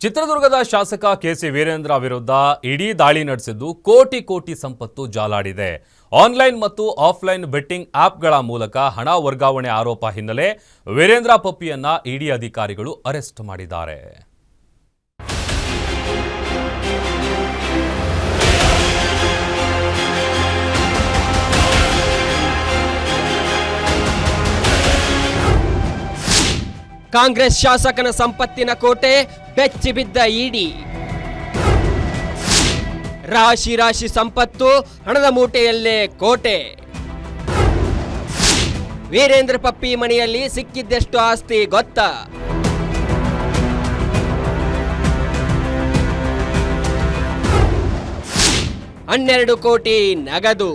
ಚಿತ್ರದುರ್ಗದ ಶಾಸಕ ಕೆಸಿ ವೀರೇಂದ್ರ ವಿರುದ್ಧ ಇಡಿ ದಾಳಿ ನಡೆಸಿದ್ದು ಕೋಟಿ ಸಂಪತ್ತು ಜಾಲಾಡಿದೆ. ಆನ್ಲೈನ್ ಮತ್ತು ಆಫ್ಲೈನ್ ಬೆಟ್ಟಿಂಗ್ ಆಪ್ಗಳ ಮೂಲಕ ಹಣ ವರ್ಗಾವಣೆ ಆರೋಪ ಹಿನ್ನೆಲೆ ವೀರೇಂದ್ರ ಪಪ್ಪಿಯನ್ನ ಇಡಿ ಅಧಿಕಾರಿಗಳು ಅರೆಸ್ಟ್ ಮಾಡಿದ್ದಾರೆ. ಕಾಂಗ್ರೆಸ್ ಶಾಸಕನ ಸಂಪತ್ತಿನ ಕೋಟೆ ಬೆಚ್ಚಿ ಬಿದ್ದ ಇಡಿ. ರಾಶಿ ಸಂಪತ್ತು ಹಣದ ಮೂಟೆಯಲ್ಲೇ ಕೋಟೆ. ವೀರೇಂದ್ರ ಪಪ್ಪಿ ಮನೆಯಲ್ಲಿ ಸಿಕ್ಕಿದ್ದೆಷ್ಟು ಆಸ್ತಿ ಗೊತ್ತಾ? ಹನ್ನೆರಡು ಕೋಟಿ ನಗದು,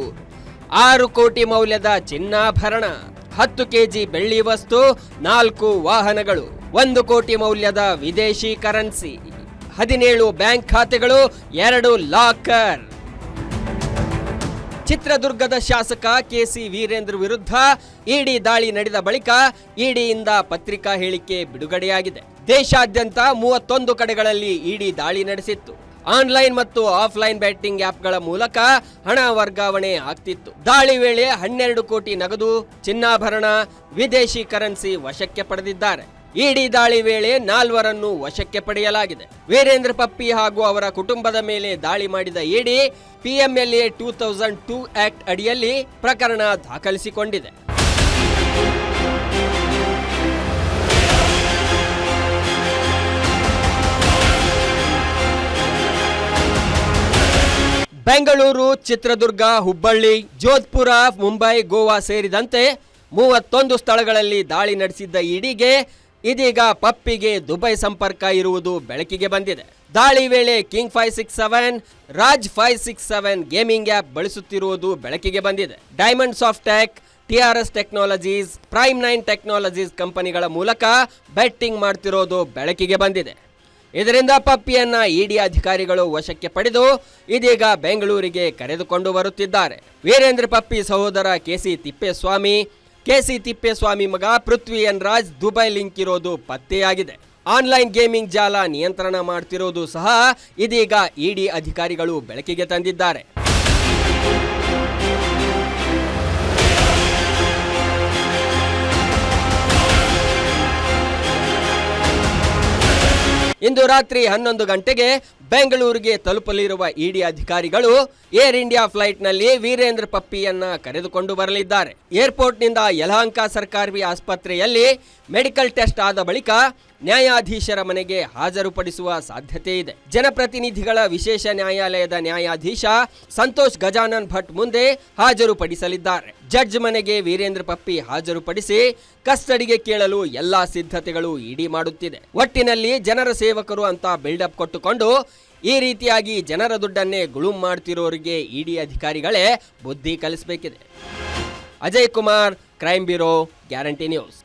6 ಕೋಟಿ ಮೌಲ್ಯದ ಚಿನ್ನಾಭರಣ, 10 ಕೆಜಿ ಬೆಳ್ಳಿ ವಸ್ತು, 4 ವಾಹನಗಳು, 1 ಕೋಟಿ ಮೌಲ್ಯದ ವಿದೇಶಿ ಕರೆನ್ಸಿ, 17 ಬ್ಯಾಂಕ್ ಖಾತೆಗಳು, 2 ಲಾಕರ್. ಚಿತ್ರದುರ್ಗದ ಶಾಸಕ ಕೆಸಿ ವೀರೇಂದ್ರ ವಿರುದ್ಧ ಇಡಿ ದಾಳಿ ನಡೆದ ಬಳಿಕ ಇಡಿಯಿಂದ ಪತ್ರಿಕಾ ಹೇಳಿಕೆ ಬಿಡುಗಡೆಯಾಗಿದೆ. ದೇಶಾದ್ಯಂತ 31 ಕಡೆಗಳಲ್ಲಿ ಇಡಿ ದಾಳಿ ನಡೆಸಿತ್ತು. ಆನ್ಲೈನ್ ಮತ್ತು ಆಫ್ಲೈನ್ ಬ್ಯಾಟಿಂಗ್ ಆಪ್ಗಳ ಮೂಲಕ ಹಣ ವರ್ಗಾವಣೆ ಆಗ್ತಿತ್ತು. ದಾಳಿ ವೇಳೆ 12 ಕೋಟಿ ನಗದು, ಚಿನ್ನಾಭರಣ, ವಿದೇಶಿ ಕರೆನ್ಸಿ ವಶಕ್ಕೆ ಪಡೆದಿದ್ದಾರೆ. ಇಡಿ ದಾಳಿ ವೇಳೆ 4ರನ್ನು ವಶಕ್ಕೆ ಪಡೆಯಲಾಗಿದೆ. ವೀರೇಂದ್ರ ಪಪ್ಪಿ ಹಾಗೂ ಅವರ ಕುಟುಂಬದ ಮೇಲೆ ದಾಳಿ ಮಾಡಿದ ಇಡಿ PMLA 2002 ಆಕ್ಟ್ ಅಡಿಯಲ್ಲಿ ಪ್ರಕರಣ ದಾಖಲಿಸಿಕೊಂಡಿದೆ. ಬೆಂಗಳೂರು, ಚಿತ್ರದುರ್ಗ, ಹುಬ್ಬಳ್ಳಿ, ಜೋಧ್ಪುರ, ಮುಂಬೈ, ಗೋವಾ ಸೇರಿದಂತೆ 31 ಸ್ಥಳಗಳಲ್ಲಿ ದಾಳಿ ನಡೆಸಿದ್ದ ಇಡಿಗೆ ಇದೀಗ ಪಪ್ಪಿಗೆ ದುಬೈ ಸಂಪರ್ಕ ಇರುವುದು ಬೆಳಕಿಗೆ ಬಂದಿದೆ. ದಾಳಿ ವೇಳೆ ಕಿಂಗ್ 567, ರಾಜ್ 567 ಗೇಮಿಂಗ್ ಆಪ್ ಬಳಸುತ್ತಿರುವುದು ಬೆಳಕಿಗೆ ಬಂದಿದೆ. Diamond softtech, TRS technologies, prime 9 technologies ಕಂಪನಿಗಳ ಮೂಲಕ ಬೆಟ್ಟಿಂಗ್ ಮಾಡ್ತಿರೋದು ಬೆಳಕಿಗೆ ಬಂದಿದೆ. ಇದರಿಂದ ಪಪ್ಪಿಯನ್ನ ಇಡಿ ಅಧಿಕಾರಿಗಳು ವಶಕ್ಕೆ ಪಡೆದು ಇದೀಗ ಬೆಂಗಳೂರಿಗೆ ಕರೆದುಕೊಂಡು ಬರುತ್ತಿದ್ದಾರೆ. ವೀರೇಂದ್ರ ಪಪ್ಪಿ ಸಹೋದರ ಕೆಸಿ ತಿಪ್ಪೇಸ್ವಾಮಿ ಮಗ ಪೃಥ್ವಿ ಎನ್ ರಾಜ್ ದುಬೈ ಲಿಂಕ್ ಇರೋದು ಪತ್ತೆಯಾಗಿದೆ. ಆನ್ಲೈನ್ ಗೇಮಿಂಗ್ ಜಾಲ ನಿಯಂತ್ರಣ ಮಾಡ್ತಿರೋದು ಸಹ ಇದೀಗ ಇಡಿ ಅಧಿಕಾರಿಗಳು ಬೆಳಕಿಗೆ ತಂದಿದ್ದಾರೆ. ಇಂದು ರಾತ್ರಿ 11 ಗಂಟೆಗೆ ಬೆಂಗಳೂರಿಗೆ ತಲುಪಲಿರುವ ಇಡಿ ಅಧಿಕಾರಿಗಳು ಏರ್ ಇಂಡಿಯಾ ಫ್ಲೈಟ್ನಲ್ಲಿ ವೀರೇಂದ್ರ ಪಪ್ಪಿಯನ್ನ ಕರೆದುಕೊಂಡು ಬರಲಿದ್ದಾರೆ. ಏರ್ಪೋರ್ಟ್ನಿಂದ ಯಲಹಂಕ ಸರ್ಕಾರಿ ಆಸ್ಪತ್ರೆಯಲ್ಲಿ ಮೆಡಿಕಲ್ ಟೆಸ್ಟ್ ಆದ ಬಳಿಕ ನ್ಯಾಯಾಧೀಶರ ಮನೆಗೆ ಹಾಜರುಪಡಿಸುವ ಸಾಧ್ಯತೆ ಇದೆ. ಜನಪ್ರತಿನಿಧಿಗಳ ವಿಶೇಷ ನ್ಯಾಯಾಲಯದ ನ್ಯಾಯಾಧೀಶ ಸಂತೋಷ್ ಗಜಾನನ್ ಭಟ್ ಮುಂದೆ ಹಾಜರುಪಡಿಸಲಿದ್ದಾರೆ. ಜಡ್ಜ್ ಮನೆಗೆ ವೀರೇಂದ್ರ ಪಪ್ಪಿ ಹಾಜರುಪಡಿಸಿ ಕಸ್ಟಡಿಗೆ ಕೇಳಲು ಎಲ್ಲಾ ಸಿದ್ಧತೆಗಳು ಇಡಿ ಮಾಡುತ್ತಿದೆ. ಒಟ್ಟಿನಲ್ಲಿ ಜನರ ಸೇವಕರು ಅಂತ ಬಿಲ್ಡಪ್ ಕೊಟ್ಟುಕೊಂಡು ಈ ರೀತಿಯಾಗಿ ಜನರ ದುಡ್ಡನ್ನೇ ಗುಳುಂ ಮಾಡ್ತಿರೋರಿಗೆ ಇಡಿ ಅಧಿಕಾರಿಗಳೇ ಬುದ್ಧಿ ಕಲಿಸಬೇಕಿದೆ. Ajay Kumar, crime bureau, guarantee news.